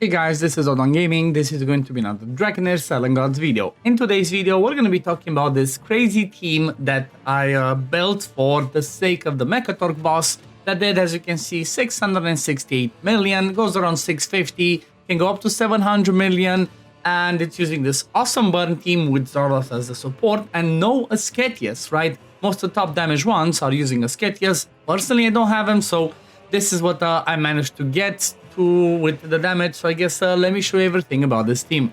Hey guys, this is OddOneGaming. This is going to be another Dragonheir Silent Gods video. In today's video, we're going to be talking about this crazy team that I built for the sake of the Mekkatorque boss that did, as you can see, 668 million, goes around 650, can go up to 700 million, and it's using this awesome burn team with Zardoth as the support and no ASCHETIUS, right? Most of the top damage ones are using ASCHETIUS. Personally, I don't have him, so this is what I managed to get to with the damage. So I guess let me show you everything about this team.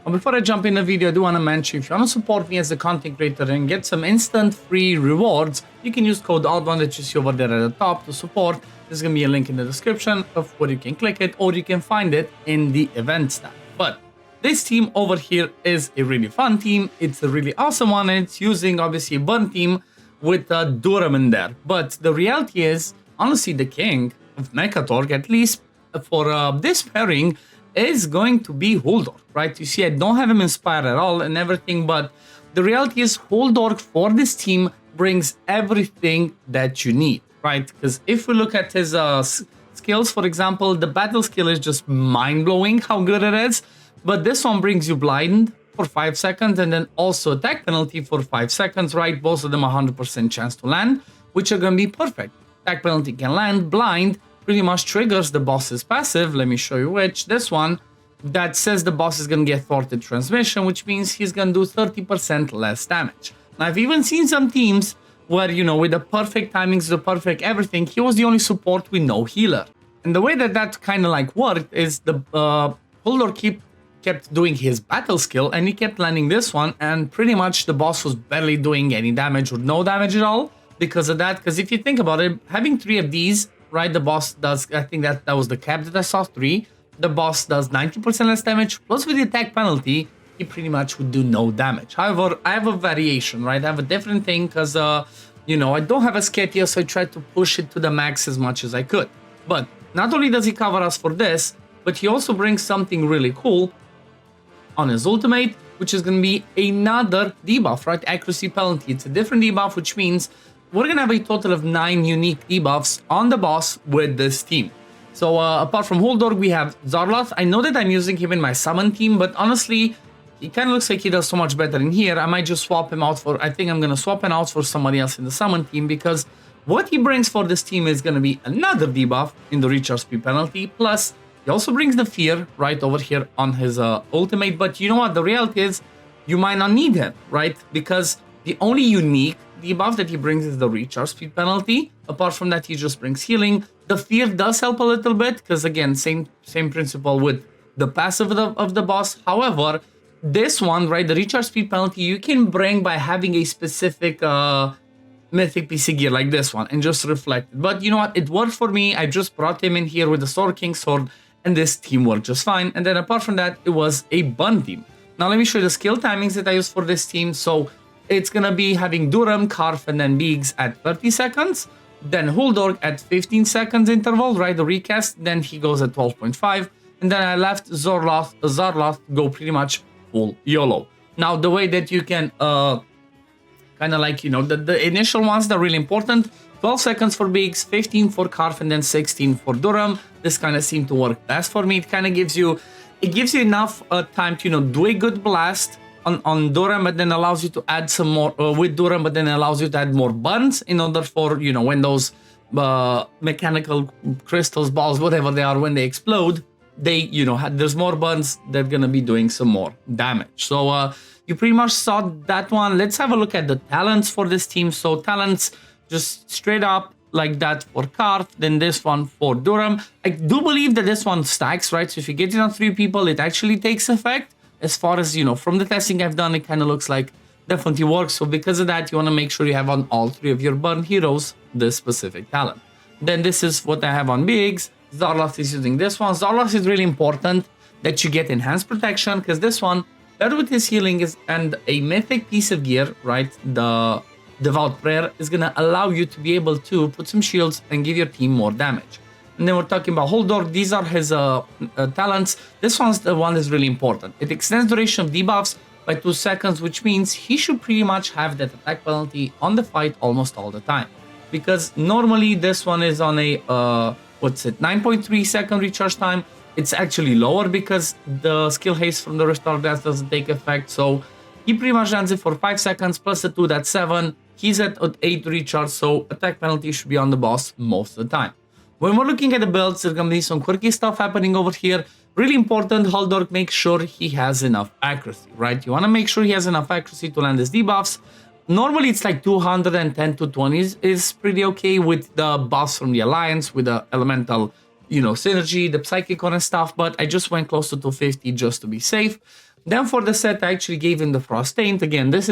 Before I jump in the video, I do want to mention, if you want to support me as a content creator and get some instant free rewards, you can use code OddOne that you see over there at the top to support. There's going to be a link in the description of where you can click it, or you can find it in the events tab. But this team over here is a really fun team. It's a really awesome one, and it's using obviously a burn team with Durham in there. But the reality is, honestly, the king of Mekkatorque, at least for this pairing, is going to be Huldork, right? You see, I don't have him inspired at all and everything, but the reality is Huldork for this team brings everything that you need, right? Because if we look at his skills, for example, the battle skill is just mind-blowing how good it is. But this one brings you blind for 5 seconds and then also attack penalty for 5 seconds, right? Both of them 100% chance to land, which are going to be perfect. Attack penalty can land, blind pretty much triggers the boss's passive. Let me show you which. This one that says the boss is going to get thwarted transmission, which means he's going to do 30% less damage. Now, I've even seen some teams where, you know, with the perfect timings, the perfect everything, he was the only support with no healer. And the way that kind of like worked is the Huldork kept doing his battle skill and he kept landing this one, and pretty much the boss was barely doing any damage or no damage at all because of that. Because if you think about it, having 3 of these, right, the boss does, I think that was the cap that I saw, 3. The boss does 90% less damage, plus with the attack penalty, he pretty much would do no damage. However, I have a variation, right? I have a different thing because, you know, I don't have ASCHETIUS, so I tried to push it to the max as much as I could. But not only does he cover us for this, but he also brings something really cool on his ultimate, which is going to be another debuff, right? Accuracy penalty. It's a different debuff, which means we're going to have a total of 9 unique debuffs on the boss with this team. So apart from Huldork, we have Zardoth. I know that I'm using him in my summon team, but honestly, he kind of looks like he does so much better in here. I might just swap him out for, I think I'm going to swap him out for somebody else in the summon team, because what he brings for this team is going to be another debuff in the recharge speed penalty, plus he also brings the fear right over here on his ultimate. But you know what? The reality is you might not need him, right? Because the only unique debuff that he brings is the recharge speed penalty. Apart from that, he just brings healing. The fear does help a little bit because, again, same principle with the passive of the boss. However, this one, right, the recharge speed penalty, you can bring by having a specific mythic PC gear like this one and just reflect it. But you know what? It worked for me. I just brought him in here with the Sword King sword, and this team worked just fine. And then apart from that, it was a burn team. Now let me show you the skill timings that I use for this team. So it's gonna be having Durham, Karf, and then Biggs at 30 seconds. Then Huldork at 15 seconds interval, right? The recast. Then he goes at 12.5. And then I left Zardoth go pretty much full YOLO. Now the way that you can kind of like, you know, the initial ones that are really important. 12 seconds for Biggs, 15 for Karf, and then 16 for Durham. This kind of seemed to work best for me. It kind of gives you enough time to, you know, do a good blast on Durham, but then allows you to add some more with Durham, but then allows you to add more burns in order for, you know, when those mechanical crystals, balls, whatever they are, when they explode, they, you know, there's more burns. They're gonna be doing some more damage. So you pretty much saw that one. Let's have a look at the talents for this team. So talents, just straight up like that for Karf, then this one for Durham. I do believe that this one stacks, right? So if you get it on 3 people, it actually takes effect. As far as, you know, from the testing I've done, it kind of looks like definitely works. So because of that, you want to make sure you have on all 3 of your burn heroes this specific talent. Then this is what I have on Biggs. Zardoth is using this one. Zardoth is really important that you get enhanced protection, because this one, that with his healing is and a mythic piece of gear, right? The Devout Prayer is going to allow you to be able to put some shields and give your team more damage. And then we're talking about Huldork. These are his talents. This one's the one that's really important. It extends duration of debuffs by 2 seconds, which means he should pretty much have that attack penalty on the fight almost all the time. Because normally this one is on a, 9.3 second recharge time. It's actually lower because the skill haste from the restore gas doesn't take effect. So he pretty much lands it for 5 seconds plus the 2, that's 7. He's at 8 recharge, so attack penalty should be on the boss most of the time. When we're looking at the builds, there's gonna be some quirky stuff happening over here. Really important, Huldork makes sure he has enough accuracy, right? You wanna make sure he has enough accuracy to land his debuffs. Normally it's like 210 to 20 is pretty okay with the buffs from the Alliance, with the elemental, synergy, the psychic and stuff, but I just went close to 250 just to be safe. Then for the set, I actually gave him the Frost Taint. Again, this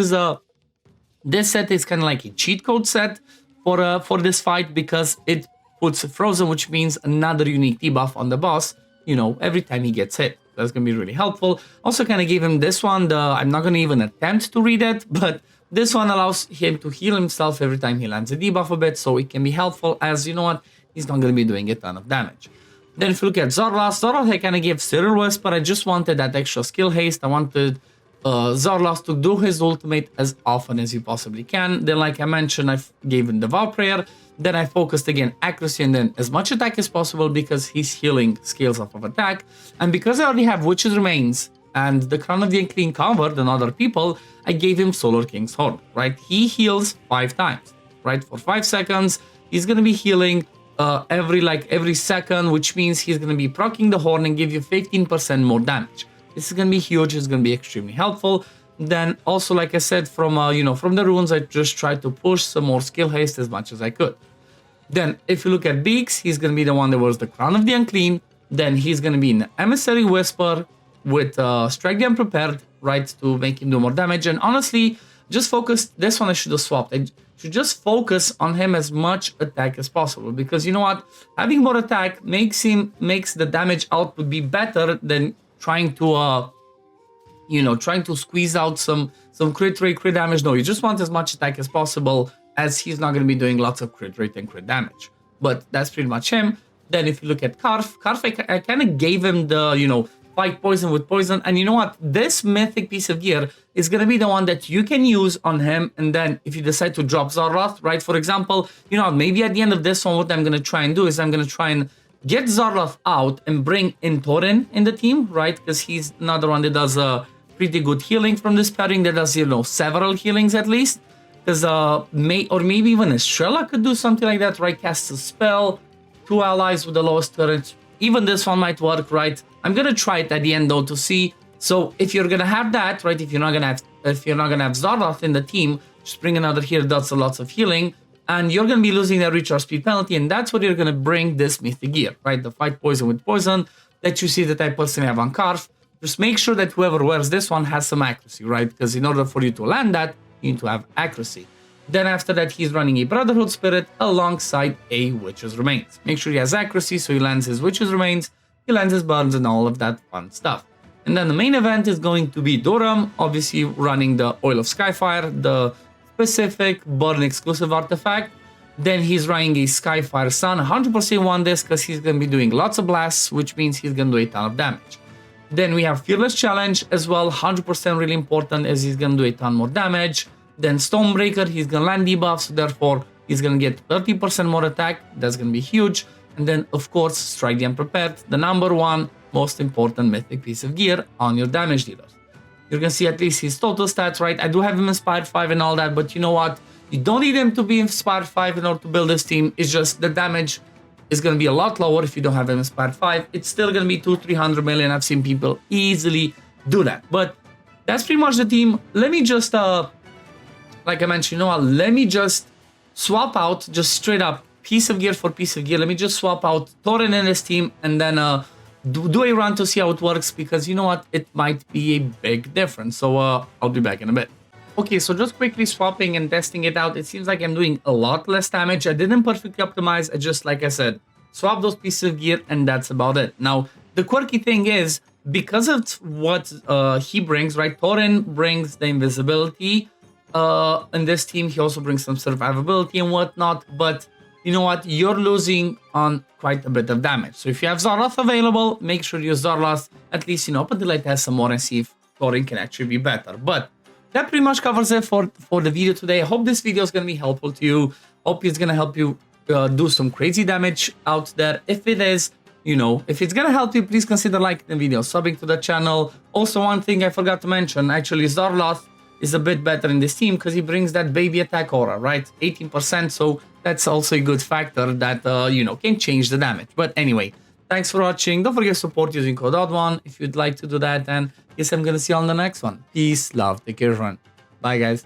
set is kind of like a cheat code set for this fight because it puts Frozen, which means another unique debuff on the boss, every time he gets hit. That's going to be really helpful. Also kind of gave him this one. I'm not going to even attempt to read it, but this one allows him to heal himself every time he lands a debuff a bit, so it can be helpful as, he's not going to be doing a ton of damage. Then if you look at Zorlas, I kind of gave Cyril Wisp, but I just wanted that extra skill haste. I wanted Zorlas to do his ultimate as often as you possibly can. Then, like I mentioned, I gave him the Vow Prayer. Then I focused again accuracy and then as much attack as possible because he's healing scales off of attack. And because I already have Witch's Remains and the Crown of the Unclean covered and other people, I gave him Solar King's Horn, right? He heals 5 times, right? For 5 seconds, he's going to be healing every second, which means he's going to be proccing the horn and give you 15% more damage. This is going to be huge. It's going to be extremely helpful. Then also, like I said, from the runes, I just tried to push some more skill haste as much as I could. Then if you look at Beaks, he's going to be the one that was the Crown of the Unclean. Then he's going to be an Emissary Whisper with Strike the Unprepared, right, to make him do more damage. And honestly, just focus. This one I should have swapped. I should just focus on him as much attack as possible, because you know what, having more attack makes the damage output be better than trying to squeeze out some crit rate, crit damage. No, you just want as much attack as possible, as he's not going to be doing lots of crit rate and crit damage. But that's pretty much him. Then if you look at Karf, I kind of gave him the, fight poison with poison. And you know what? This mythic piece of gear is going to be the one that you can use on him. And then if you decide to drop Zorloth, right? For example, maybe at the end of this one, what I'm going to try and do is I'm going to try and get Zorloth out and bring in Thorin in the team, right? Because he's another one that does pretty good healing from this pairing, that does, several healings at least. Because maybe even Estrella could do something like that, right? Cast a spell, 2 allies with the lowest turret. Even this one might work, right? I'm gonna try it at the end though to see. So if you're gonna have that, right? If you're not gonna have Zorloth in the team, just bring another here that does lots of healing, and you're gonna be losing that recharge speed penalty, and that's what you're gonna bring this mythic gear, right? The fight poison with poison that you see that I personally have on Karf. Just make sure that whoever wears this one has some accuracy, right? Because in order for you to land that, you need to have accuracy. Then after that, he's running a Brotherhood Spirit alongside a Witch's Remains. Make sure he has accuracy, so he lands his Witch's Remains, he lands his Burns and all of that fun stuff. And then the main event is going to be Durham, obviously running the Oil of Skyfire, the specific Burn exclusive artifact. Then he's running a Skyfire Sun, 100% want this because he's going to be doing lots of blasts, which means he's going to do a ton of damage. Then we have Fearless Challenge as well, 100% really important as he's going to do a ton more damage. Then Stonebreaker, he's going to land debuffs, so therefore he's going to get 30% more attack. That's going to be huge. And then, of course, Strike the Unprepared, the number one most important mythic piece of gear on your damage dealers. You're going to see at least his total stats, right? I do have him Inspired 5 and all that, but you know what? You don't need him to be Inspired 5 in order to build this team. It's just the damage is going to be a lot lower if you don't have him Inspired 5. It's still going to be 200-300 million. I've seen people easily do that. But that's pretty much the team. Let me just... like I mentioned, let me just swap out, just straight up, piece of gear for piece of gear. Let me just swap out Thorin in this team and then do a run to see how it works, because you know what? It might be a big difference. So I'll be back in a bit. Okay, so just quickly swapping and testing it out. It seems like I'm doing a lot less damage. I didn't perfectly optimize. I just, like I said, swap those pieces of gear and that's about it. Now, the quirky thing is, because of what he brings, right? Thorin brings the invisibility. In this team, he also brings some survivability and whatnot, but you know what? You're losing on quite a bit of damage. So if you have Zorloth available, make sure you use Zorloth, at least, up until I test some more and see if scoring can actually be better. But that pretty much covers it for the video today. I hope this video is going to be helpful to you. Hope it's going to help you do some crazy damage out there. If it is, you know, if it's going to help you, please consider liking the video, subbing to the channel. Also, one thing I forgot to mention, actually, Zorloth is a bit better in this team because he brings that baby attack aura, right? 18%, so that's also a good factor that, you know, can change the damage. But anyway, thanks for watching. Don't forget to support using code OddOne if you'd like to do that. And yes, I'm going to see you on the next one. Peace, love, take care, everyone. Bye, guys.